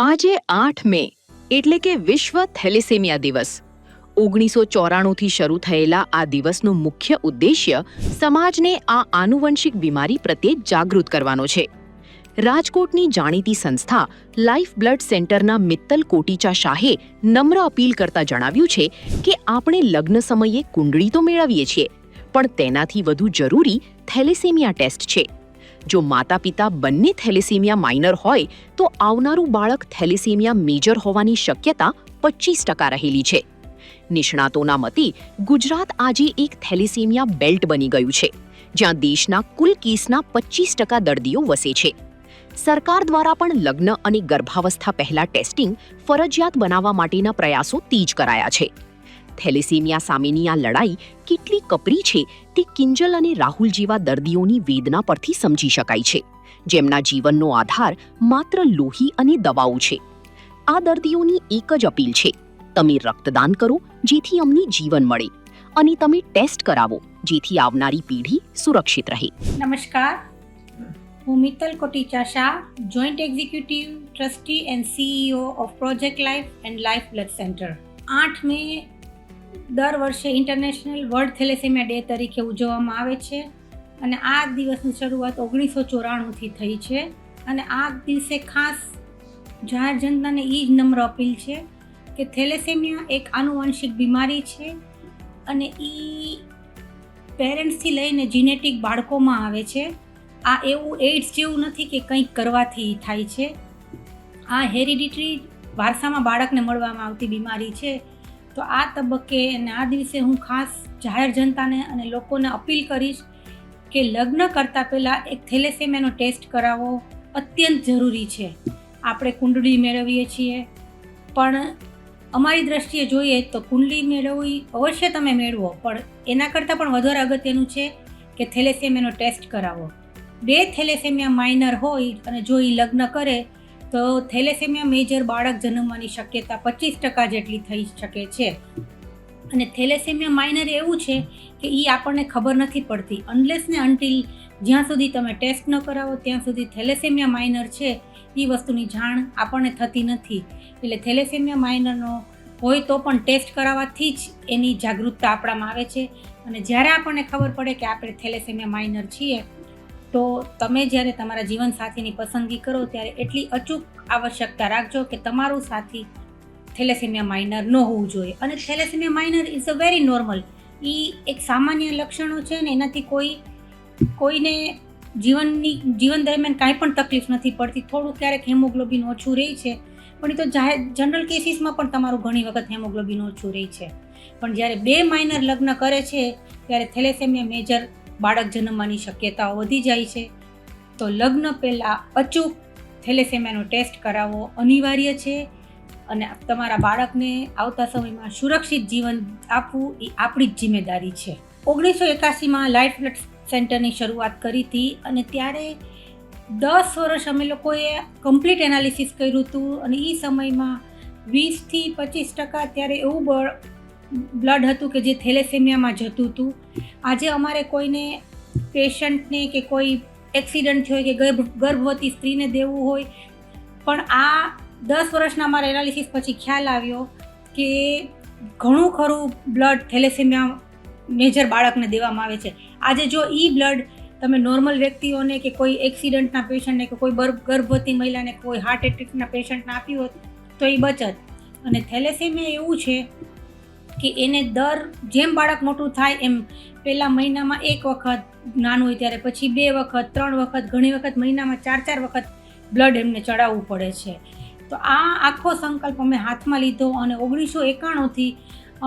આજે 8 મે એટલે કે વિશ્વ થેલેસેમિયા દિવસ 1994થી શરૂ થયેલા આ દિવસનો મુખ્ય ઉદ્દેશ્ય સમાજને આ આનુવંશિક બીમારી પ્રત્યે જાગૃત કરવાનો છે. રાજકોટની જાણીતી સંસ્થા લાઈફ બ્લડ સેન્ટરના મિત્તલ કોટીચા શાહે નમ્ર અપીલ કરતા જણાવ્યું છે કે આપણે લગ્ન સમયે કુંડળી તો મેળવીએ છીએ, પણ તેનાથી વધુ જરૂરી થેલેસેમિયા ટેસ્ટ છે. જો માતા પિતા બંને થેલેસેમિયા માઇનર હોય તો આવનારું બાળક થેલેસેમિયા મેજર હોવાની શક્યતા 25% રહેલી છે. નિષ્ણાતોના મતે ગુજરાત આજે એક થેલેસેમિયા બેલ્ટ બની ગયું છે, જ્યાં દેશના કુલ કેસના 25% દર્દીઓ વસે છે. સરકાર દ્વારા પણ લગ્ન અને ગર્ભાવસ્થા પહેલા ટેસ્ટિંગ ફરજિયાત બનાવવા માટેના પ્રયાસો તેજ કરાયા છે. થેલેસેમિયા સામેની આ લડાઈ કેટલી કપરી છે તે કિંજલ અને રાહુલ જેવા દર્દીઓની વેદના પરથી સમજી શકાય છે, જેમના જીવનનો આધાર માત્ર લોહી અને દવાઓ છે. આ દર્દીઓની એક જ અપીલ છે, તમે રક્તદાન કરો જેથી અમને જીવન મળે, અને તમે ટેસ્ટ કરાવો જેથી આવનારી પેઢી સુરક્ષિત રહે. નમસ્કાર, હું Mittal Koticha Shah, joint executive trustee and CEO of project life and life blood centre. 8 May દર વર્ષે ઇન્ટરનેશનલ વર્લ્ડ થેલેસેમિયા ડે તરીકે ઉજવવામાં આવે છે, અને આ દિવસની શરૂઆત 1994થી થઈ છે. અને આ દિવસે ખાસ જાહેર જનતાને એ જ નમ્ર અપીલ છે કે થેલેસેમિયા એક આનુવંશિક બીમારી છે, અને એ પેરેન્ટ્સથી લઈને જીનેટિક બાળકોમાં આવે છે. આ એવું એઇડ્સ જેવું નથી કે કંઈક કરવાથી થાય છે. આ હેરિડિટરી વારસામાં બાળકને મળવામાં આવતી બીમારી છે. તો આ તબક્કે અને આ દિવસે હું ખાસ જાહેર જનતાને અને લોકોને અપીલ કરીશ કે લગ્ન કરતાં પહેલાં એક થેલેસેમિયાનો ટેસ્ટ કરાવવો અત્યંત જરૂરી છે. આપણે કુંડળી મેળવીએ છીએ, પણ અમારી દ્રષ્ટિએ જોઈએ તો કુંડળી મેળવવી અવશ્ય તમે મેળવો, પણ એના કરતાં પણ વધારે અગત્યનું છે કે થેલેસેમિયાનો ટેસ્ટ કરાવો. 2 થેલેસેમિયા માઇનર હોય અને જો એ લગ્ન કરે તો થેલેસેમિયા મેજર બાળક જન્મવાની શક્યતા 25% જેટલી થઈ શકે છે. અને થેલેસેમિયા માઇનર એવું છે કે એ આપણને ખબર નથી પડતી, અનલેસ ને અનટિલ જ્યાં સુધી તમે ટેસ્ટ ન કરાવો ત્યાં સુધી થેલેસેમિયા માઇનર છે એ વસ્તુની જાણ આપણને થતી નથી. એટલે થેલેસેમિયા માઇનરનો હોય તો પણ ટેસ્ટ કરાવવાથી જ એની જાગૃતતા આપણામાં આવે છે. અને જ્યારે આપણને ખબર પડે કે આપણે થેલેસેમિયા માઇનર છીએ, તો તમે જ્યારે તમારા જીવનસાથીની પસંદગી કરો ત્યારે એટલી અચૂક આવશ્યકતા રાખજો કે તમારું સાથી થેલેસેમિયા માઇનર ન હોવું જોઈએ. અને thalassaemia minor is a very normal, એ એક સામાન્ય લક્ષણો છે ને એનાથી કોઈને જીવન દરમિયાન કાંઈ પણ તકલીફ નથી પડતી. થોડું ક્યારેક હેમોગ્લોબિન ઓછું રહે છે, પણ એ તો જનરલ કેસીસમાં પણ તમારું ઘણી વખત હેમોગ્લોબિન ઓછું રહે છે. પણ જ્યારે 2 માઇનર લગ્ન કરે છે ત્યારે થેલેસેમિયા મેજર બાળક જન્મવાની શક્યતાઓ વધી જાય છે. તો લગ્ન પહેલાં અચૂક થેલેસેમિયાનો ટેસ્ટ કરાવવો અનિવાર્ય છે, અને તમારા બાળકને આવતા સમયમાં સુરક્ષિત જીવન આપવું એ આપણી જ જિમ્મેદારી છે. 1981માં લાઈફ બ્લડ સેન્ટરની શરૂઆત કરી હતી, અને ત્યારે 10 વર્ષ અમે લોકોએ કમ્પ્લીટ એનાલિસિસ કર્યું હતું, અને એ સમયમાં 20-25% ત્યારે એવું બ્લડ હતું કે જે થેલેસેમિયામાં જતું હતું. આજે અમારે કોઈને પેશન્ટને કે કોઈ એક્સિડન્ટ થયો કે ગર્ભવતી સ્ત્રીને દેવું હોય, પણ આ 10 વર્ષના અમારા એનાલિસિસ પછી ખ્યાલ આવ્યો કે ઘણું ખરું બ્લડ થેલેસેમિયા મેજર બાળકને દેવામાં આવે છે. આજે જો બ્લડ તમે નોર્મલ વ્યક્તિઓને કે કોઈ એક્સિડન્ટના પેશન્ટને કે કોઈ ગર્ભવતી મહિલાને કોઈ હાર્ટ એટેકના પેશન્ટને આપ્યું હોત તો એ બચત. અને થેલેસેમિયા એવું છે કે એને જેમ બાળક મોટું થાય એમ પહેલા મહિનામાં 1 વખત નાનું હોય ત્યારે, પછી 2 વખત, 3 વખત, ઘણી વખત મહિનામાં 4 વખત બ્લડ એમને ચડાવવું પડે છે. તો આ આખો સંકલ્પ અમે હાથમાં લીધો, અને 1991થી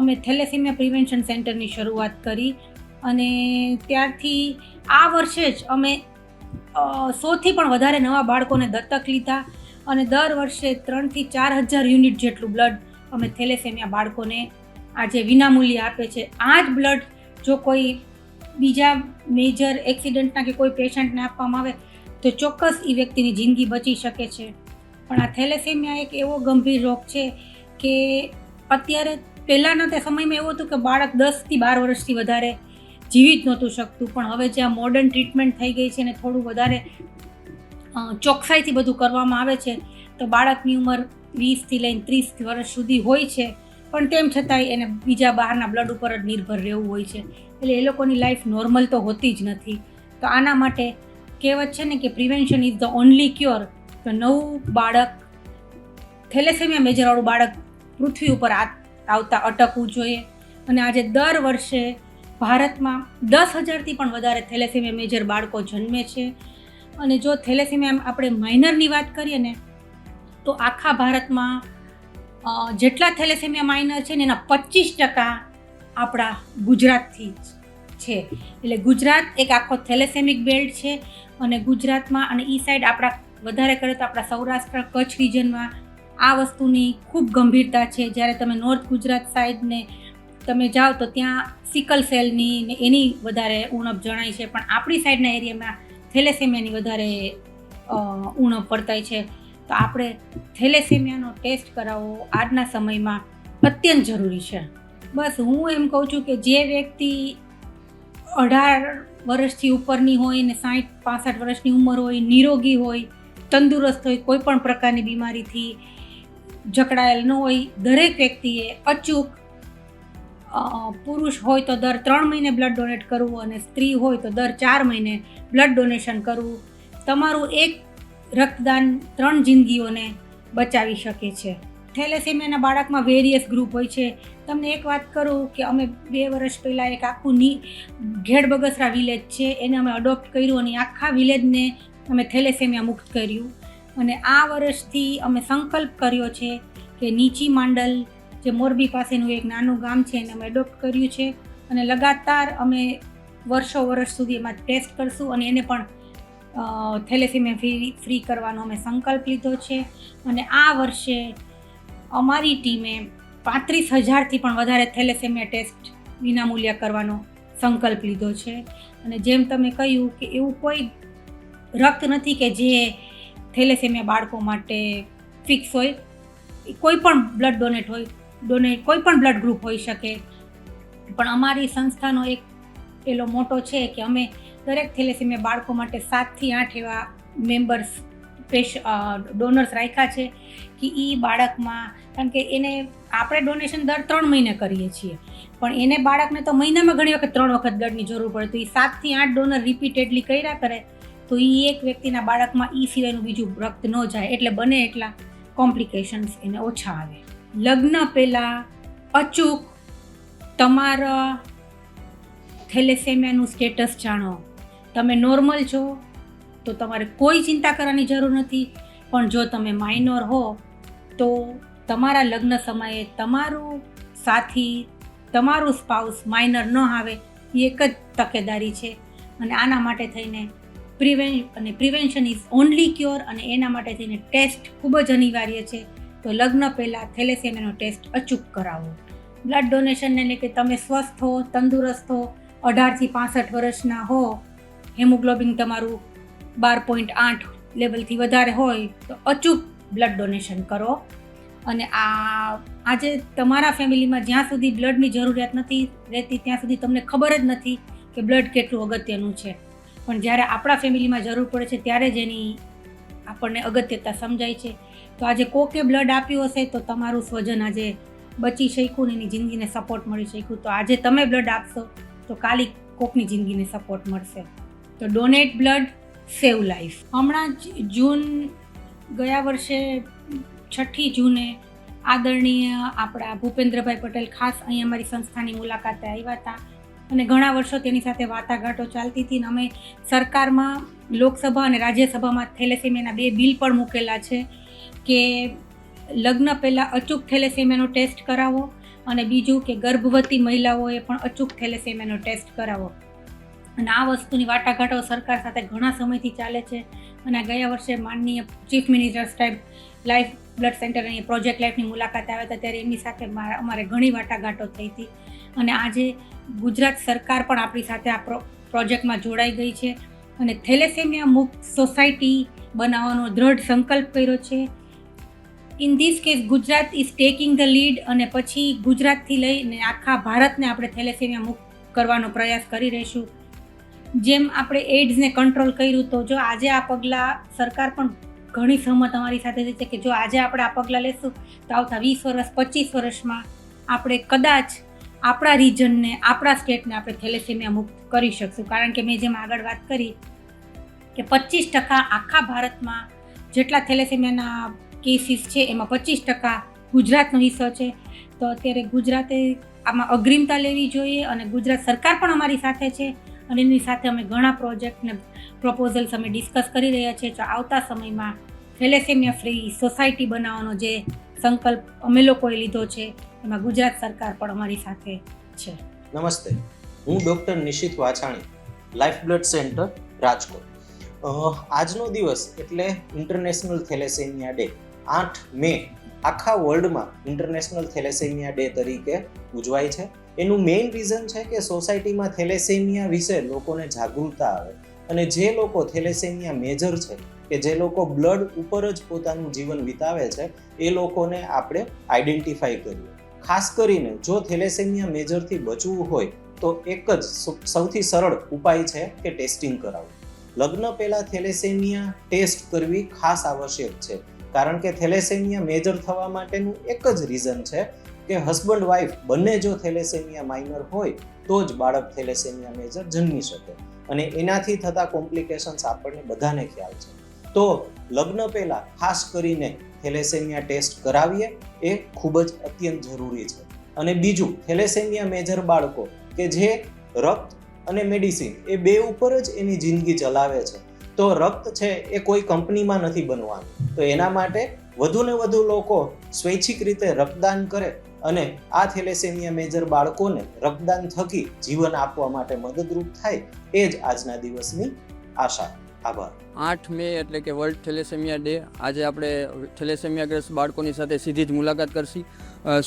અમે થેલેસેમિયા પ્રિવેન્શન સેન્ટરની શરૂઆત કરી. અને ત્યારથી આ વર્ષે જ અમે 100થી પણ વધારે નવા બાળકોને દત્તક લીધા, અને દર વર્ષે 3,000 થી 4,000 યુનિટ જેટલું બ્લડ અમે થેલેસેમિયા બાળકોને આજે વિનામૂલ્યે આપે છે. આ જ બ્લડ જો કોઈ બીજા મેજર એક્સિડન્ટના કે કોઈ પેશન્ટને આપવામાં આવે તો ચોક્કસ એ વ્યક્તિની જિંદગી બચી શકે છે. પણ આ થેલેસેમિયા એક એવો ગંભીર રોગ છે કે અત્યારે પહેલાંના તે સમયમાં એવું હતું કે બાળક 10થી 12 વર્ષથી વધારે જીવી જ નહોતું શકતું, પણ હવે જ્યાં મોડર્ન ટ્રીટમેન્ટ થઈ ગઈ છે ને થોડું વધારે ચોકસાઈથી બધું કરવામાં આવે છે, તો બાળકની ઉંમર 20થી લઈને 30 વર્ષ સુધી હોય છે, પણ તેમ છતાંય એને બીજા બહારના બ્લડ ઉપર જ નિર્ભર રહેવું હોય છે. એટલે એ લોકોની લાઈફ નોર્મલ તો હોતી જ નથી. તો આના માટે કહેવત છે ને કે prevention is the only cure. તો નવું બાળક, થેલેસેમિયા મેજરવાળું બાળક પૃથ્વી ઉપર આવતા અટકવું જોઈએ. અને આજે દર વર્ષે ભારતમાં 10,000થી પણ વધારે થેલેસેમિયા મેજર બાળકો જન્મે છે. અને જો થેલેસેમિયા આપણે માઇનરની વાત કરીએ ને, તો આખા ભારતમાં જેટલા થેલેસેમિયા માઇનર છે ને એના 25% આપણા ગુજરાતથી જ છે. એટલે ગુજરાત એક આખો થેલેસેમિક બેલ્ટ છે. અને ગુજરાતમાં અને ઈ સાઈડ આપણા વધારે કરે તો આપણા સૌરાષ્ટ્ર કચ્છ રિજનમાં આ વસ્તુની ખૂબ ગંભીરતા છે. જ્યારે તમે નોર્થ ગુજરાત સાઈડને તમે જાઓ તો ત્યાં સિકલ સેલની ને એની વધારે ઉણપ જણાય છે, પણ આપણી સાઈડના એરિયામાં થેલેસેમિયાની વધારે ઉણપ વર્તાય છે. તો આપણે થેલેસેમિયાનો ટેસ્ટ કરાવવો આજના સમયમાં અત્યંત જરૂરી છે. બસ હું એમ કહું છું કે જે વ્યક્તિ 18 વર્ષથી ઉપરની હોય ને 60-65 વર્ષની ઉંમર હોય, નિરોગી હોય, તંદુરસ્ત હોય, કોઈ પણ પ્રકારની બીમારીથી જકડાયેલ ન હોય, દરેક વ્યક્તિએ અચૂક પુરુષ હોય તો દર 3 મહિને બ્લડ ડોનેટ કરવું અને સ્ત્રી હોય તો દર 4 મહિને બ્લડ ડોનેશન કરવું. તમારું એક રક્તદાન 3 જિંદગીઓને બચાવી શકે છે. થેલેસેમિયાના બાળકમાં વેરિયસ ગ્રુપ હોય છે. તમને એક વાત કરું કે અમે 2 વર્ષ પહેલાં એક આખું ઘેડ બગસરા વિલેજ છે એને અમે અડોપ્ટ કર્યું અને આખા વિલેજને અમે થેલેસેમિયા મુક્ત કર્યું. અને આ વર્ષથી અમે સંકલ્પ કર્યો છે કે નીચી માંડલ જે મોરબી પાસેનું એક નાનું ગામ છે એને અમે એડોપ્ટ કર્યું છે. અને લગાતાર અમે વર્ષો સુધી એમાં ટેસ્ટ કરશું અને એને પણ થેલેસેમિયા ફ્રી કરવાનો અમે સંકલ્પ લીધો છે. અને આ વર્ષે અમારી ટીમે 35,000થી પણ વધારે થેલેસેમિયા ટેસ્ટ વિનામૂલ્ય કરવાનો સંકલ્પ લીધો છે. અને જેમ તમે કહ્યું કે એવું કોઈ રક્ત નથી કે જે થેલેસેમિયા બાળકો માટે ફિક્સ હોય. કોઈ પણ બ્લડ કોઈ પણ બ્લડ ગ્રુપ હોઈ શકે. પણ અમારી સંસ્થાનો એક પેલો મોટો છે કે અમે દરેક થેલેસેમિયા બાળકો માટે 7થી 8 એવા મેમ્બર્સ ડોનર્સ રાખ્યા છે કે એ બાળકમાં, કારણ કે એને આપણે ડોનેશન દર 3 મહિને કરીએ છીએ, પણ એને બાળકને તો મહિનામાં ઘણી વખત 3 વખત બ્લડની જરૂર પડે. તો એ 7થી 8 ડોનર રિપીટેડલી કર્યા કરે તો એ એક વ્યક્તિના બાળકમાં એ સિવાયનું બીજું રક્ત ન જાય, એટલે બને એટલા કોમ્પ્લિકેશન્સ એને ઓછા આવે. લગ્ન પહેલાં અચૂક તમારા થેલેસેમિયાનું સ્ટેટસ જાણો. તમે નોર્મલ છો તો તમારે કોઈ ચિંતા કરવાની જરૂર નથી, પણ જો તમે માઇનોર હો તો તમારા લગ્ન સમયે તમારું સાથી, તમારું સ્પાઉસ માઇનર ન આવે એ એક જ તકેદારી છે. અને આના માટે થઈને પ્રિવેન્શન ઇઝ ઓનલી ક્યોર. અને એના માટે થઈને ટેસ્ટ ખૂબ જ અનિવાર્ય છે. તો લગ્ન પહેલાં થેલેસેમિયાનો ટેસ્ટ અચૂક કરાવો. બ્લડ ડોનેશનને એટલે કે તમે સ્વસ્થ હો, તંદુરસ્ત હો, 18થી 65 વર્ષના હો, હેમોગ્લોબિન તમારું 12.8 લેવલથી વધારે હોય તો અચૂક બ્લડ ડોનેશન કરો. અને આજે તમારા ફેમિલીમાં જ્યાં સુધી બ્લડની જરૂરિયાત નથી રહેતી ત્યાં સુધી તમને ખબર જ નથી કે બ્લડ કેટલું અગત્યનું છે. પણ જ્યારે આપણા ફેમિલીમાં જરૂર પડે છે ત્યારે જ એની આપણને અગત્યતા સમજાય છે. તો આજે કોકે બ્લડ આપ્યું હશે તો તમારું સ્વજન આજે બચી શક્યું ને એની જિંદગીને સપોર્ટ મળી શક્યું. તો આજે તમે બ્લડ આપશો તો કાલી કોકની જિંદગીને સપોર્ટ મળશે. તો ડોનેટ બ્લડ, સેવ લાઈફ. હમણાં જ ગયા વર્ષે 6ઠી જૂને આદરણીય આપણા ભૂપેન્દ્રભાઈ પટેલ ખાસ અહીં અમારી સંસ્થાની મુલાકાતે આવ્યા હતા અને ઘણા વર્ષો તેની સાથે વાટાઘાટો ચાલતી હતી. અને અમે સરકારમાં લોકસભા અને રાજ્યસભામાં થેલેસેમિયાના 2 બિલ પણ મૂકેલા છે કે લગ્ન પહેલાં અચૂક થેલેસેમિયાનો ટેસ્ટ કરાવો અને બીજું કે ગર્ભવતી મહિલાઓએ પણ અચૂક થેલેસેમિયાનો ટેસ્ટ કરાવો. અને આ વસ્તુની વાટાઘાટો સરકાર સાથે ઘણા સમયથી ચાલે છે. અને ગયા વર્ષે માનનીય ચીફ મિનિસ્ટર સાહેબ લાઈફ બ્લડ સેન્ટર અને પ્રોજેક્ટ લાઈફની મુલાકાતે આવ્યા હતા ત્યારે એમની સાથે અમારે ઘણી વાટાઘાટો થઈ હતી. અને આજે ગુજરાત સરકાર પણ આપણી સાથે આ પ્રોજેક્ટમાં જોડાઈ ગઈ છે અને થેલેસેમિયા મુક્ત સોસાયટી બનાવવાનો દ્રઢ સંકલ્પ કર્યો છે. In this case Gujarat is taking the lead. અને પછી ગુજરાતથી લઈને આખા ભારતને આપણે થેલેસેમિયા મુક્ત કરવાનો પ્રયાસ કરી રહીશું. જેમ આપણે એઇડ્સને કંટ્રોલ કર્યું તો જો આજે આ પગલાં સરકાર પણ ઘણી સહમત અમારી સાથે છે કે જો આજે આપણે આ પગલાં લેશું તો આવતા 20 વર્ષ 25 વર્ષમાં આપણે કદાચ આપણા રિજનને આપણા સ્ટેટને આપણે થેલેસેમિયા મુક્ત કરી શકશું. કારણ કે મેં જેમ આગળ વાત કરી કે 25% આખા ભારતમાં જેટલા થેલેસેમિયાના કેસીસ છે એમાં 25% ગુજરાતનો હિસ્સો છે. તો અત્યારે ગુજરાતે આમાં અગ્રિમતા લેવી જોઈએ અને ગુજરાત સરકાર પણ અમારી સાથે છે અને એની સાથે અમે ઘણા પ્રોજેક્ટને પ્રપોઝલ્સ અમે ડિસ્કસ કરી રહ્યા છીએ. તો આવતા સમયમાં થેલેસેમિયા ફ્રી સોસાયટી બનાવવાનો જે સંકલ્પ અમે લોકોએ લીધો છે એમાં ગુજરાત સરકાર પણ અમારી સાથે છે. નમસ્તે, હું doctor Nishit Vachhani, life blood centre Rajkot. આજનો દિવસ એટલે ઇન્ટરનેશનલ થેલેસેમિયા ડે. 8 મે આખા વર્લ્ડમાં ઇન્ટરનેશનલ થેલેસેમિયા ડે તરીકે ઉજવાય છે. એનું મેઇન રીઝન છે કે સોસાયટીમાં થેલેસેમિયા વિશે લોકોને જાગૃતતા આવે અને જે લોકો થેલેસેમિયા મેજર છે કે જે લોકો બ્લડ ઉપર જ પોતાનું જીવન વિતાવે છે એ લોકોને આપણે આઈડેન્ટિફાઈ કરીએ. ખાસ કરીને જો થેલેસેમિયા મેજરથી બચવું હોય તો એક જ સૌથી સરળ ઉપાય છે કે ટેસ્ટિંગ કરાવવું. લગ્ન પહેલાં થેલેસેમિયા ટેસ્ટ કરવી ખાસ આવશ્યક છે કારણ કે થેલેસેમિયા મેજર થવા માટેનું એક જ રીઝન છે કે હસબન્ડ વાઈફ બંને જો થેલેસેમિયા માઇનર હોય તો જ બાળક થેલેસેમિયા મેજર જન્મી શકે અને એનાથી થતા કોમ્પ્લિકેશન્સ આપણને બધાને ખ્યાલ છે. તો લગ્ન પહેલાં ખાસ કરીને થેલેસેમિયા ટેસ્ટ કરાવીએ એ ખૂબ જ અત્યંત જરૂરી છે. અને બીજું, થેલેસેમિયા મેજર બાળકો કે જે રક્ત અને મેડિસિન એ બે ઉપર જ એની જિંદગી ચલાવે છે. તો રક્ત છે એ કોઈ કંપનીમાં નથી બનવાનું. તો એના માટે વધુને વધુ લોકો સ્વૈચ્છિક રીતે રક્તદાન કરે અને આ થેલેસેમિયા મેજર બાળકોને રક્તદાન થકી જીવન આપવા માટે મદદરૂપ થાય એ જ આજના દિવસની આશા. આભાર. 8 મે એટલે કે વર્લ્ડ થેલેસેમિયા ડે. આજે આપણે થેલેસેમિયાગ્રસ્ત બાળકોની સાથે સીધી જ મુલાકાત કરશી.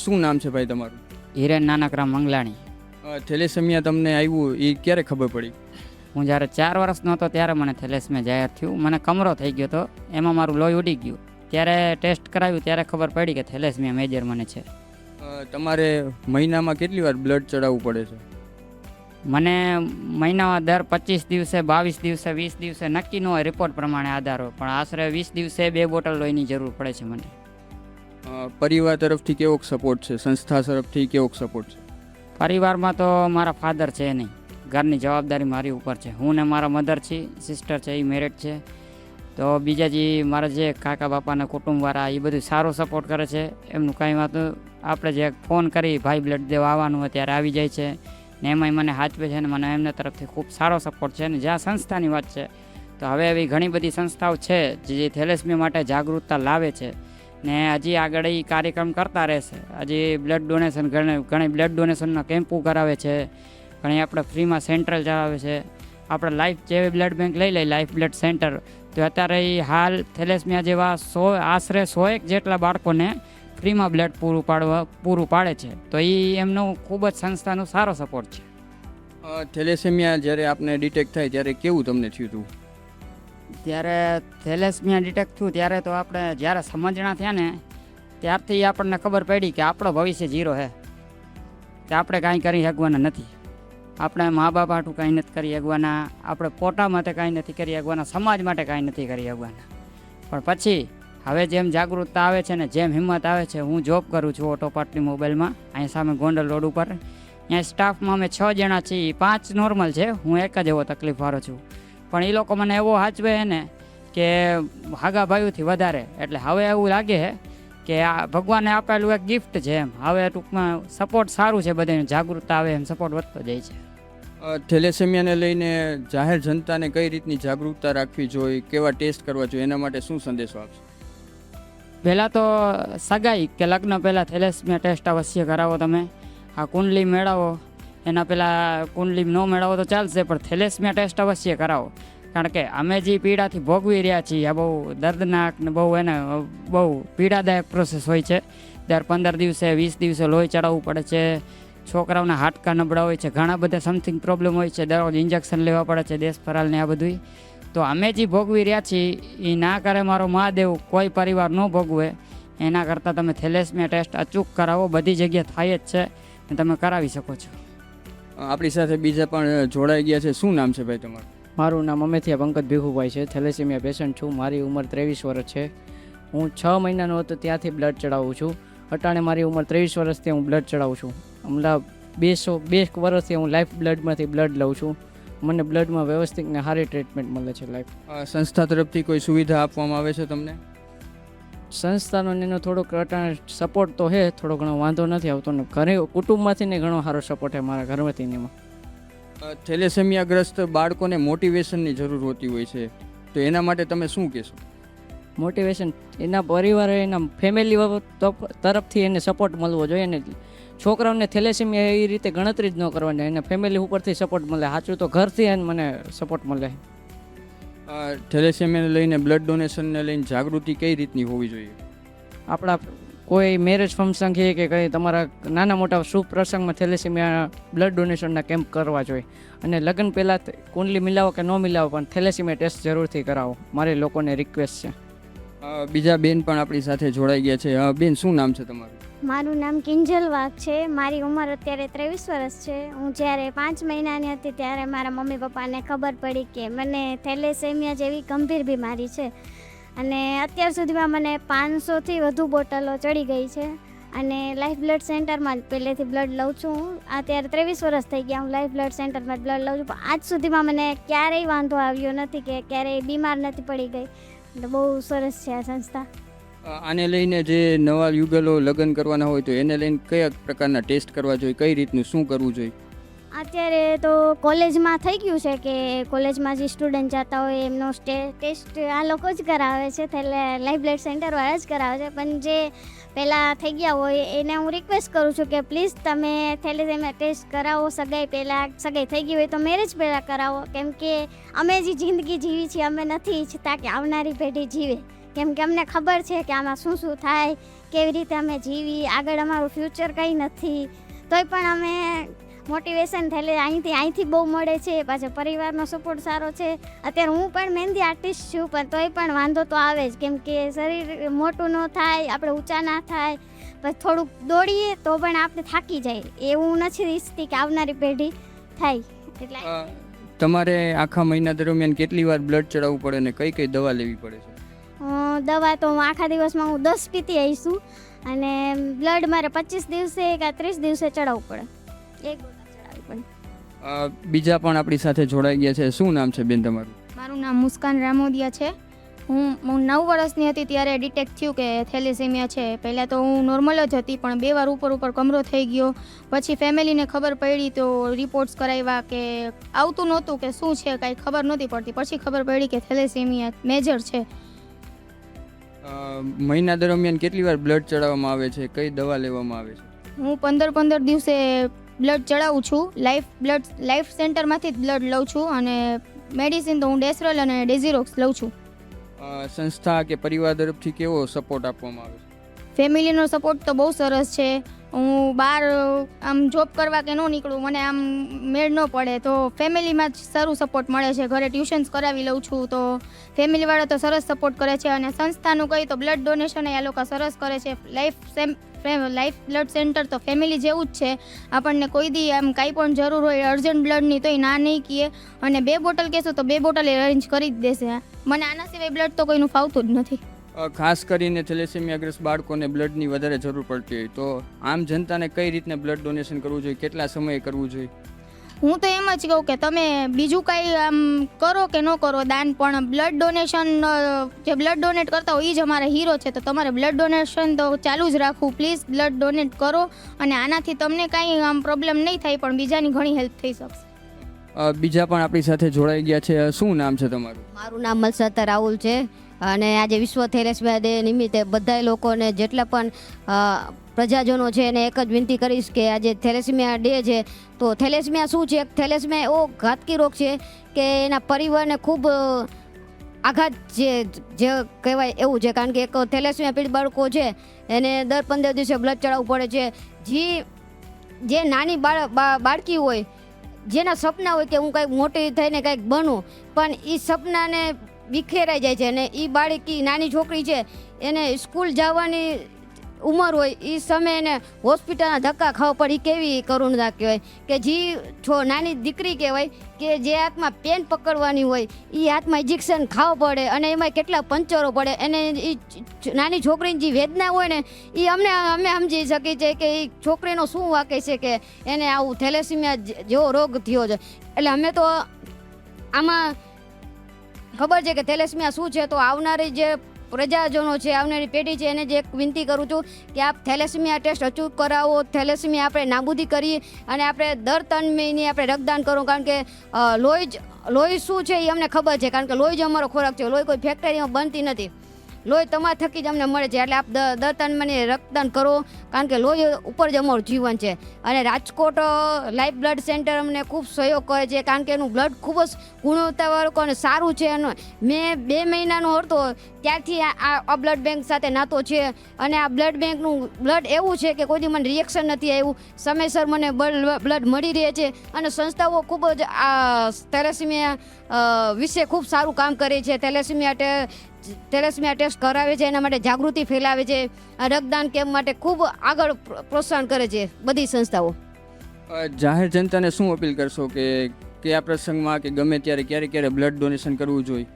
શું નામ છે ભાઈ તમારું? હિરેન નાનકરામ મંગલાણી. થેલેસેમિયા તમને આવ્યું એ ક્યારે ખબર પડી? હું જ્યારે 4 વર્ષનો હતો ત્યારે મને થેલેસેમિયા જાહેર થયું. મને કમરો થઈ ગયો હતો, એમાં મારું લોહી ઉડી ગયું. ત્યારે ટેસ્ટ કરાવ્યું ત્યારે ખબર પડી કે થેલેસેમિયા મેજર મને છે. તમારે મહિનામાં કેટલી વાર બ્લડ ચડાવવું પડે છે? મને મહિનામાં દર 25 દિવસે 22 દિવસે 20 દિવસે નક્કી ન હોય, રિપોર્ટ પ્રમાણે આધાર હોય, પણ આશરે 20 દિવસે 2 બોટલ લોહીની જરૂર પડે છે મને. પરિવાર તરફથી કેવો સપોર્ટ છે? સંસ્થા તરફથી કેવો સપોર્ટ છે? પરિવારમાં તો મારા ફાધર છે નહીં, ઘરની જવાબદારી મારી ઉપર છે. હું ને મારા મધર છે, સિસ્ટર છે, એ મેરેડ છે. તો બીજા જે મારા જે કાકા બાપાના કુટુંબવાળા એ બધું સારો સપોર્ટ કરે છે. એમનું કાંઈ વાત આપણે જે ફોન કરી ભાઈ બ્લડ દેવા આવવાનું હોય ત્યારે આવી જાય છે ને એમાંય મને હાચવે છે ને મને એમના તરફથી ખૂબ સારો સપોર્ટ છે. ને જ્યાં સંસ્થાની વાત છે તો હવે એવી ઘણી બધી સંસ્થાઓ છે જે થેલેસેમિયા માટે જાગૃતતા લાવે છે ને હજી આગળ એ કાર્યક્રમ કરતા રહેશે. હજી બ્લડ ડોનેશન ઘણી બ્લડ ડોનેશનના કેમ્પો કરાવે છે, ઘણી આપણે ફ્રીમાં સેન્ટર ચલાવે છે. આપણે લાઈફ જેવી બ્લડ બેંક લઈ લઈ, લાઈફ બ્લડ સેન્ટર, તો અત્યારે એ હાલ થેલેસેમિયા જેવા આશરે 100 જેટલા બાળકોને ફ્રીમાં બ્લડ પૂરું પાડે છે. તો એ એમનો ખૂબ જ સંસ્થાનો સારો સપોર્ટ છે. થેલેસેમિયા જ્યારે આપને ડિટેક્ટ થાય ત્યારે કેવું તમને થયું હતું? ત્યારે થેલેસેમિયા ડિટેક્ટ થયું ત્યારે તો આપણે જ્યારે સમજણા થયા ને ત્યારથી આપણને ખબર પડી કે આપણો ભવિષ્ય 0 છે, કે આપણે કાંઈ કરી શકવાના નથી. આપણે મા બાપ હાટું કાંઈ નથી કરી શકવાના, આપણે પોતા માટે કાંઈ નથી કરી શકવાના, સમાજ માટે કાંઈ નથી કરી શકવાના. પણ પછી હવે જેમ જાગૃતતા આવે છે ને જેમ હિંમત આવે છે, હું જોબ કરું છું ઓટો પાર્ટની મોબાઈલમાં અહીં સામે ગોંડલ રોડ ઉપર. ત્યાં સ્ટાફમાં અમે 6 જણા છીએ, 5 નોર્મલ છે, હું એક જ એવો તકલીફવાળો છું. પણ એ લોકો મને એવો સાચવે છે ને કે હાગા ભાઈઓથી વધારે. એટલે હવે એવું લાગે છે કે આ ભગવાને આપેલું એક ગિફ્ટ છે એમ. હવે ટૂંકમાં સપોર્ટ સારું છે, બધાને જાગૃતતા આવે એમ સપોર્ટ વધતો જાય છે. થેલેસેમિયાને લઈને જાહેર જનતાને કઈ રીતની જાગૃતતા રાખવી જોઈએ, કેવા ટેસ્ટ કરવા જોઈએ, એના માટે શું સંદેશો આપશો? પહેલાં તો સગાઈ કે લગ્ન પહેલાં થેલેસેમિયા ટેસ્ટ અવશ્ય કરાવો. તમે આ કુંડલી મેળવો, એના પહેલાં કુંડલી ન મેળવો તો ચાલશે, પણ થેલેસેમિયા ટેસ્ટ અવશ્ય કરાવો. કારણ કે અમે જે પીડાથી ભોગવી રહ્યા છીએ આ બહુ દર્દનાક ને બહુ પીડાદાયક પ્રોસેસ હોય છે. દર 15 દિવસે 20 દિવસે લોહી ચડાવવું પડે છે. છોકરાઓના હાડકા નબળા હોય છે, ઘણા બધા સમથિંગ પ્રોબ્લેમ હોય છે, દરરોજ ઇન્જેક્શન લેવા પડે છે, દેશફરાલ ને આ બધું. તો અમે જે ભોગવી રહ્યા છીએ એ ના કરે મારો મહાદેવ, કોઈ પરિવાર ન ભોગવે. એના કરતાં તમે થેલેસેમિયા ટેસ્ટ અચૂક કરાવો. બધી જગ્યાએ થાય જ છે ને તમે કરાવી શકો છો. આપણી સાથે બીજા પણ જોડાઈ ગયા છે. શું નામ છે ભાઈ તમારું? મારું નામ અમેથિયા પંકજ ભીખુભાઈ છે. થેલેસેમિયા પેશન્ટ છું. મારી ઉંમર 23 વર્ષ છે. હું 6 મહિનાનો હતો ત્યાંથી બ્લડ ચડાવું છું. અટાણે મારી ઉંમર 23 વર્ષથી હું બ્લડ ચડાવું છું. હમણાં 2 વર્ષથી હું લાઈફ બ્લડમાંથી બ્લડ લઉં છું. મને બ્લડમાં વ્યવસ્થિત ને સારી ટ્રીટમેન્ટ મળે છે. લાઈફ સંસ્થા તરફથી કોઈ સુવિધા આપવામાં આવે છે તમને? સંસ્થાનો ને એનો થોડોક અટાણે સપોર્ટ તો છે, થોડો ઘણો વાંધો નથી આવતો ને ઘરે કુટુંબમાંથી ને ઘણો સારો સપોર્ટ છે મારા ઘરમાંથી ને એમાં. થેલેસેમિયાગ્રસ્ત બાળકોને મોટિવેશનની જરૂર હોતી હોય છે, તો એના માટે તમે શું કહેશો? મોટિવેશન એના પરિવારે એના ફેમિલી તરફથી એને સપોર્ટ મળવો જોઈએ ને છોકરાઓને થેલેસેમિયા એ રીતે ગણતરી જ ન કરવાની, એને ફેમિલી ઉપરથી સપોર્ટ મળે. સાચું તો ઘરથી એને મને સપોર્ટ મળે. થેલેસેમિયાને લઈને બ્લડ ડોનેશનને લઈને જાગૃતિ કઈ રીતની હોવી જોઈએ? આપણા કોઈ મેરેજ ફંક્શન છે કે કંઈ તમારા નાના મોટા શુભ પ્રસંગમાં થેલેસેમિયા બ્લડ ડોનેશનના કેમ્પ કરવા જોઈએ. અને લગ્ન પહેલાં કુંડલી મિલાવો કે ન મિલાવો પણ થેલેસેમિયા ટેસ્ટ જરૂરથી કરાવો. મારી લોકોને રિક્વેસ્ટ છે. બીજા બેન પણ આપણી સાથે જોડાઈ ગયા છે. બેન, શું નામ છે તમારું? મારું નામ કિંજલ વાઘ છે. મારી ઉંમર અત્યારે 23 વર્ષ છે. હું જ્યારે 5 મહિનાની હતી ત્યારે મારા મમ્મી પપ્પાને ખબર પડી કે મને થેલેસેમિયા જેવી ગંભીર બીમારી છે. અને અત્યાર સુધીમાં મને 500થી વધુ બોટલો ચડી ગઈ છે. અને લાઈફ બ્લડ સેન્ટરમાં પહેલેથી બ્લડ લઉં છું. અત્યારે 23 વર્ષ થઈ ગયા હું લાઈફ બ્લડ સેન્ટરમાં બ્લડ લઉં છું, પણ આજ સુધીમાં મને ક્યારેય વાંધો આવ્યો નથી કે ક્યારેય બીમાર નથી પડી ગઈ. એટલે બહુ સરસ છે આ સંસ્થા. આને લઈને જે નવા યુગલો લગ્ન કરવાના હોય તો એને લઈને કયા પ્રકારના ટેસ્ટ કરવા જોઈએ, કઈ રીતનું શું કરવું જોઈએ? અત્યારે તો કોલેજમાં થઈ ગયું છે કે કોલેજમાં જે સ્ટુડન્ટ જતા હોય એમનો ટેસ્ટ આ લોકો જ કરાવે છે, લાઈફ બ્લડ સેન્ટરવાળા જ કરાવે છે. પણ જે પહેલાં થઈ ગયા હોય એને હું રિક્વેસ્ટ કરું છું કે પ્લીઝ તમે થેલેસેમિયા ટેસ્ટ કરાવો. સગાઈ થઈ ગઈ હોય તો મેરેજ પહેલાં કરાવો, કેમ કે અમે જે જિંદગી જીવી છીએ અમે નથી ઈચ્છતા કે આવનારી પેઢી જીવે. કેમ કે અમને ખબર છે કે આમાં શું શું થાય, કેવી રીતે અમે જીવી, આગળ અમારું ફ્યુચર કંઈ નથી. તોય પણ અમે મોટિવેશન અહીંથી બહુ મળે છે. પાછો પરિવારનો સપોર્ટ સારો છે. અત્યારે હું પણ મહેંદી આર્ટિસ્ટ છું, પણ તોય પણ વાંધો તો આવે જ, કેમ કે શરીર મોટું ન થાય, આપણે ઊંચા ના થાય. પછી થોડુંક દોડીએ તો પણ આપણે થાકી જાય. એવું નથી ઈચ્છતી કે આવનારી પેઢી થાય. એટલે તમારે આખા મહિના દરમિયાન કેટલી વાર બ્લડ ચડાવવું પડે ને કઈ કઈ દવા લેવી પડે છે? દવા તો આખા દિવસમાં હું 10 પીતી આવીશું. અને બ્લડ મારે 25 દિવસે કે 30 દિવસે ચડાવવું પડે. એક બોટલ ચડાવવી પડે. બીજા પણ આપણી સાથે જોડાઈ ગયા છે. શું નામ છે બેન તમારું? મારું નામ મુસ્કાન રામોદિયા છે. હું 9 વર્ષની હતી ત્યારે ડિટેક્ટ થયું કે થેલેસેમિયા છે. પહેલાં તો હું નોર્મલ જ હતી, પણ 2 વાર ઉપર કમરો થઈ ગયો. પછી ફેમિલીને ખબર પડી તો રિપોર્ટ્સ કરાવ્યા કે આવતું નહોતું કે શું છે, કાંઈ ખબર નહોતી પડતી. પછી ખબર પડી કે થેલેસેમિયા મેજર છે. મહિના દરમિયાન કેટલી વાર બ્લડ ચડાવવામાં આવે છે, કઈ દવા લેવામાં આવે છે? હું 15 દિવસે બ્લડ ચડાવું છું. લાઈફ સેન્ટરમાંથી જ બ્લડ લઉં છું. અને મેડિસિન તો હું ડેસરલ અને ડેઝીરોક્સ લઉં છું. સંસ્થા કે પરિવાર તરફથી કેવો સપોર્ટ આપવામાં આવે છે? ફેમિલીનો સપોર્ટ તો બહુ સરસ છે. હું બહાર આમ જોબ કરવા કે ન નીકળું, મને આમ મેળ ન પડે તો ફેમિલીમાં જ સારું સપોર્ટ મળે છે. ઘરે ટ્યુશન્સ કરાવી લઉં છું તો ફેમિલીવાળા તો સરસ સપોર્ટ કરે છે. અને સંસ્થાનું કહી તો બ્લડ ડોનેશન એ લોકો સરસ કરે છે. લાઈફ બ્લડ સેન્ટર તો ફેમિલી જેવું જ છે. આપણને કોઈ દી આમ કાંઈ પણ જરૂર હોય અર્જન્ટ બ્લડની તોય ના નહીં કહે. અને 2 બોટલ કહેશો તો 2 બોટલ અરેન્જ કરી જ દેશે. મને આના સિવાય બ્લડ તો કોઈનું ફાવતું જ નથી. ખાસ કરીને થેલેસેમિયાગ્રસ્ત બાળકોને બ્લડની વધારે જરૂર પડતી હોય તો આમ જનતાને કઈ રીતને બ્લડ ડોનેશન કરવું જોઈએ, કેટલા સમયે કરવું જોઈએ? હું તો એમ જ કહું કે તમે બીજું કાંઈ આમ કરો કે ન કરો દાન, પણ બ્લડ ડોનેશન જે બ્લડ ડોનેટ કરતા હોય એ જ અમારા હીરો છે. તો તમારે બ્લડ ડોનેશન તો ચાલુ જ રાખવું. પ્લીઝ બ્લડ ડોનેટ કરો. અને આનાથી તમને કાંઈ આમ પ્રોબ્લેમ નહીં થાય, પણ બીજાની ઘણી હેલ્પ થઈ શકશે. બીજા પણ આપણી સાથે જોડાઈ ગયા છે. શું નામ છે તમારું? મારું નામ મલસતા રાહુલ છે. અને આજે વિશ્વ થેલેસેમિયા ડે નિમિત્તે બધા લોકોને જેટલા પણ પ્રજાજનો છે એને એક જ વિનંતી કરીશ કે આજે થેલેસેમિયા ડે છે તો થેલેસેમિયા શું છે? થેલેસેમિયા એવો ઘાતકી રોગ છે કે એના પરિવારને ખૂબ આઘાત જે કહેવાય એવું છે. કારણ કે એક થેલેસેમિયા પીડિત બાળકો છે એને દર 15 દિવસે બ્લડ ચડાવવું પડે છે. જે નાની બાળકી હોય, જેના સપના હોય કે હું કંઈક મોટી થઈને કંઈક બનું, પણ એ સપનાને વિખેરાઈ જાય છે. અને એ બાળકી નાની છોકરી છે એને સ્કૂલ જવાની ઉંમર હોય એ સમયે એને હોસ્પિટલના ધક્કા ખાવા પડે એ કેવી કરુણતા કહેવાય કે જે નાની દીકરી કહેવાય કે જે હાથમાં પેન પકડવાની હોય એ હાથમાં ઇન્જેક્શન ખાવા પડે અને એમાં કેટલા પંચરો પડે એને એ નાની છોકરીની જે વેદના હોય ને એ અમે સમજી શકીએ છીએ કે એ છોકરીનો શું વાકે છે કે એને આવું થેલેસીમિયા જેવો રોગ થયો છે. એટલે અમે તો આમાં ખબર છે કે થેલેસીમિયા શું છે, તો આવનારી જે પ્રજાજનો છે, આવનારી પેઢી છે, એને જે એક વિનંતી કરું છું કે આપ થેલેસીમિયા ટેસ્ટ અચૂક કરાવો. થેલેસીમિયા આપણે નાબૂદી કરીએ અને આપણે દર 3 મહિને આપણે રક્તદાન કરો, કારણ કે લોહી શું છે એ અમને ખબર છે, કારણ કે લોહી જ અમારો ખોરાક છે. લોહી કોઈ ફેક્ટરીમાં બનતી નથી, લોહી તમારા થકી જ અમને મળે છે. એટલે આપ દર 3 મહિને રક્તદાન કરો, કારણ કે લોહી ઉપર જ અમારું જીવન છે. અને રાજકોટ લાઈફ બ્લડ સેન્ટર અમને ખૂબ સહયોગ કરે છે, કારણ કે એનું બ્લડ ખૂબ જ ગુણવત્તાવાળું અને સારું છે. મેં 2 મહિનાનો હતો ત્યારથી આ બ્લડ બેંક સાથે નાતો છે, અને આ બ્લડ બેંકનું બ્લડ એવું છે કે કોઈ દી મને રિએક્શન નથી આવ્યું. સમયસર મને બ્લડ મળી રહે છે, અને સંસ્થાઓ ખૂબ જ આ થેલેસીમિયા વિશે ખૂબ સારું કામ કરે છે. થેલેસીમિયા ટેસ્ટ કરાવે છે, એના માટે જાગૃતિ ફેલાવે છે. રક્તદાન કેમ્પ માટે ખૂબ આગળ પ્રોત્સાહન કરે છે બધી સંસ્થાઓ. જાહેર જનતાને શું અપીલ કરશો કે કયા પ્રસંગમાં કે ગમે ત્યારે ક્યારે બ્લડ ડોનેશન કરવું જોઈએ?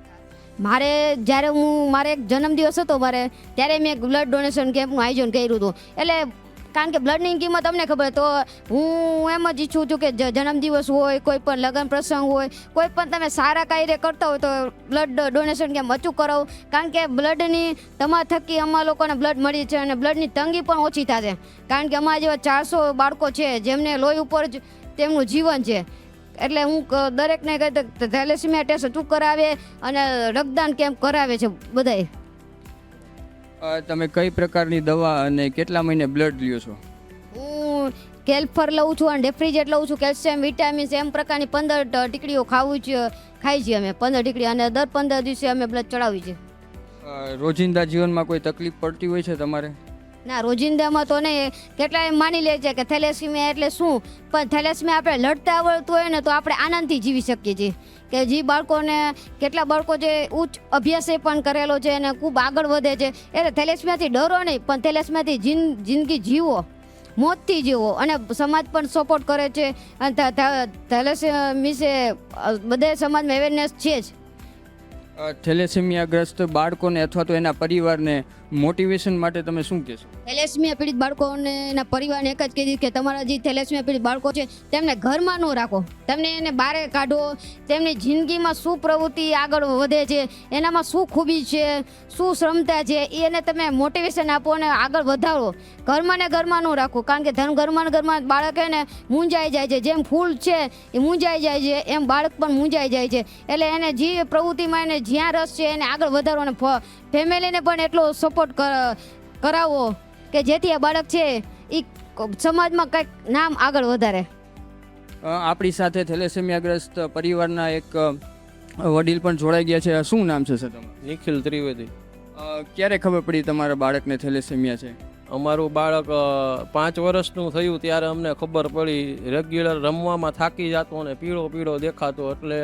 જ્યારે મારે એક જન્મદિવસ હતો ત્યારે મેં બ્લડ ડોનેશન કેમ્પનું આયોજન કર્યું હતું. એટલે કારણ કે બ્લડની કિંમત અમને ખબર, તો હું એમ જ ઈચ્છું છું કે જન્મદિવસ હોય, કોઈ પણ લગ્ન પ્રસંગ હોય, કોઈ પણ તમે સારા કાર્ય કરતા હોય તો બ્લડ ડોનેશન કેમ્પ અચૂક કરાવો, કારણ કે બ્લડની તમારા થકી અમારા લોકોને બ્લડ મળી છે અને બ્લડની તંગી પણ ઓછી થશે. કારણ કે અમારા જેવા 400 બાળકો છે જેમને લોહી ઉપર જ તેમનું જીવન છે. એટલે હું દરેકને કહી થેલેસીમિયા ટેસ્ટ અચૂક કરાવે અને રક્તદાન કેમ્પ કરાવે છે બધાએ. તમે કઈ પ્રકારની દવા અને કેટલા મહિને બ્લડ લ્યો છો? હું કેલ્ફર લઉં છું અને ડેફ્રિજેટ લઉં છું, કેલ્શિયમ, વિટામિન્સ એમ પ્રકારની 15 ટીકડીઓ ખાઈ છીએ અમે 15 ટીકડી, અને દર 15 દિવસે અમે બ્લડ ચડાવીએ છીએ. રોજિંદા જીવનમાં કોઈ તકલીફ પડતી હોય છે તમારે? ના, રોજિંદામાં તો નહીં. કેટલાય માની લે છે કે થેલેસીમિયા એટલે શું, પણ થેલેસીમિયા આપણે લડતા આવડતું હોય ને તો આપણે આનંદથી જીવી શકીએ છીએ. કે જે બાળકોને કેટલા બાળકો જે ઉચ્ચ અભ્યાસે પણ કરેલો છે અને ખૂબ આગળ વધે છે, એટલે થેલેસીમિયાથી ડરો નહીં, પણ થેલેસીમિયાથી જિંદગી જીવો, મોતથી જીવો. અને સમાજ પણ સપોર્ટ કરે છે, અને થેલેસીમિયા વિશે બધે સમાજમાં અવેરનેસ છે જ. થેલેસીમિયાગ્રસ્ત બાળકોને અથવા તો એના પરિવારને મોટિવેશન માટે તમે શું કહેશો? થેલેસીમિયા પીડિત બાળકોને એના પરિવારને એક જ કીધું કે તમારા જે થેલેસીમિયા પીડિત બાળકો છે તેમને ઘરમાં ન રાખો, તેમને એને બહાર કાઢો. તેમની જિંદગીમાં શું પ્રવૃત્તિ આગળ વધે છે, એનામાં શું ખૂબી છે, શું ક્ષમતા છે, એને તમે મોટિવેશન આપો અને આગળ વધારો. ઘરમાં ને ઘરમાં ન રાખો, કારણ કે ઘરમાં બાળક એને મૂંઝાઈ જાય છે. જેમ ફૂલ છે એ મૂંઝાઈ જાય છે, એમ બાળક પણ મૂંઝાઈ જાય છે. એટલે એને જે પ્રવૃત્તિમાં એને જ્યાં રસ છે એને આગળ વધારો, અને ફેમિલીને પણ એટલો સપોર્ટ કરાવો કે જેથી આ બાળક છે એ સમાજમાં કંઈક નામ આગળ વધારે. આપણી સાથે થેલેસીમિયાગ્રસ્ત પરિવારના એક વડીલ પણ જોડાઈ ગયા છે. શું નામ છે સર તમારું? નિખિલ ત્રિવેદી. ક્યારે ખબર પડી તમારા બાળકને થેલેસીમિયા છે? અમારું બાળક 5 વર્ષનું થયું ત્યારે અમને ખબર પડી. રેગ્યુલર રમવામાં થાકી જતો અને પીળો દેખાતો, એટલે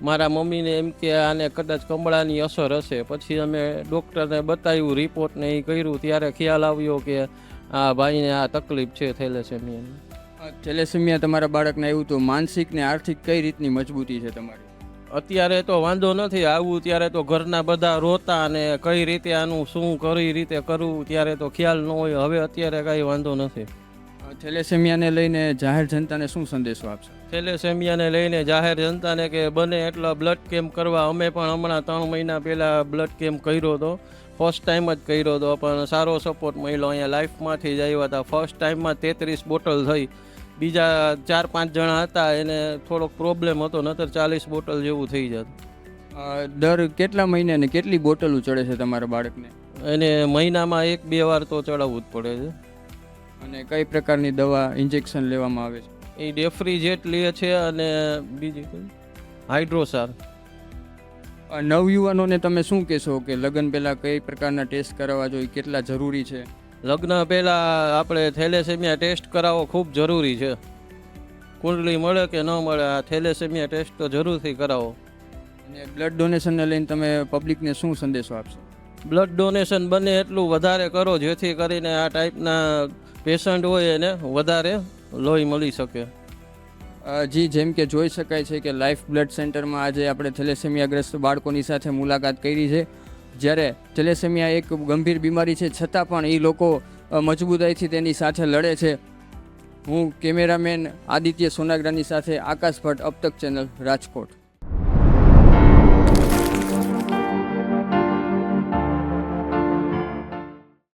મારા મમ્મીને એમ કે આને કદાચ કમળાની અસર હશે. પછી અમે ડૉક્ટરને બતાવ્યું, રિપોર્ટને એ કર્યું, ત્યારે ખ્યાલ આવ્યો કે આ ભાઈને આ તકલીફ છે થેલેસેમિયાની. થેલેસીમિયા તમારા બાળકને આવ્યું તો માનસિક ને આર્થિક કઈ રીતની મજબૂતી છે તમારી? અત્યારે તો વાંધો નથી આવ્યું, ત્યારે તો ઘરના બધા રોતા અને કઈ રીતે આનું શું કઈ રીતે કરવું ત્યારે તો ખ્યાલ ન હોય. હવે અત્યારે કાંઈ વાંધો નથી. થેલેસીમિયાને લઈને જાહેર જનતાને શું સંદેશો આપશો? થેલેસેમિયાને લઈને જાહેર જનતાને કે બને એટલા બ્લડ કેમ્પ કરવા. અમે પણ હમણાં 3 મહિના પહેલાં બ્લડ કેમ્પ કર્યો હતો, ફર્સ્ટ ટાઈમ જ કર્યો હતો, પણ સારો સપોર્ટ મળ્યો. અહીંયા લાઈફમાંથી જ આવ્યા હતા. ફર્સ્ટ ટાઈમમાં 33 બોટલ થઈ. બીજા 4-5 જણા હતા એને થોડોક પ્રોબ્લેમ હતો, નતર 40 બોટલ જેવું થઈ જતું. દર કેટલા મહિને ને કેટલી બોટલો ચડે છે તમારા બાળકને? એને મહિનામાં 1-2 વાર તો ચડાવવું જ પડે છે. અને કઈ પ્રકારની દવા ઇન્જેક્શન લેવામાં આવે છે? એ ડેફ્રીજેટ લે છે અને બીજી કઈ હાઇડ્રોસાર. નવયુવાનોને તમે શું કહેશો કે લગ્ન પહેલાં કઈ પ્રકારના ટેસ્ટ કરાવવા જોઈએ, કેટલા જરૂરી છે? લગ્ન પહેલાં આપણે થેલેસેમિયા ટેસ્ટ કરાવવો ખૂબ જરૂરી છે. કુંડલી મળે કે ન મળે, આ થેલેસેમિયા ટેસ્ટ તો જરૂરથી કરાવો. અને બ્લડ ડોનેશનને લઈને તમે પબ્લિકને શું સંદેશો આપશો? બ્લડ ડોનેશન બને એટલું વધારે કરો, જેથી કરીને આ ટાઈપના પેશન્ટ હોય એને વધારે લોહી મળી શકે. જી, જેમ કે જોઈ શકાય છે કે લાઈફ બ્લડ સેન્ટરમાં આજે આપણે થેલેસેમિયાગ્રસ્ત બાળકોની સાથે મુલાકાત કરી છે. જ્યારે થેલેસેમિયા એક ગંભીર બીમારી છે, છતાં પણ એ લોકો મજબૂતાઈથી તેની સાથે લડે છે. હું કેમેરામેન આદિત્ય સોનાગ્રાની સાથે આકાશ ભટ્ટ, અબ તક ચેનલ, રાજકોટ.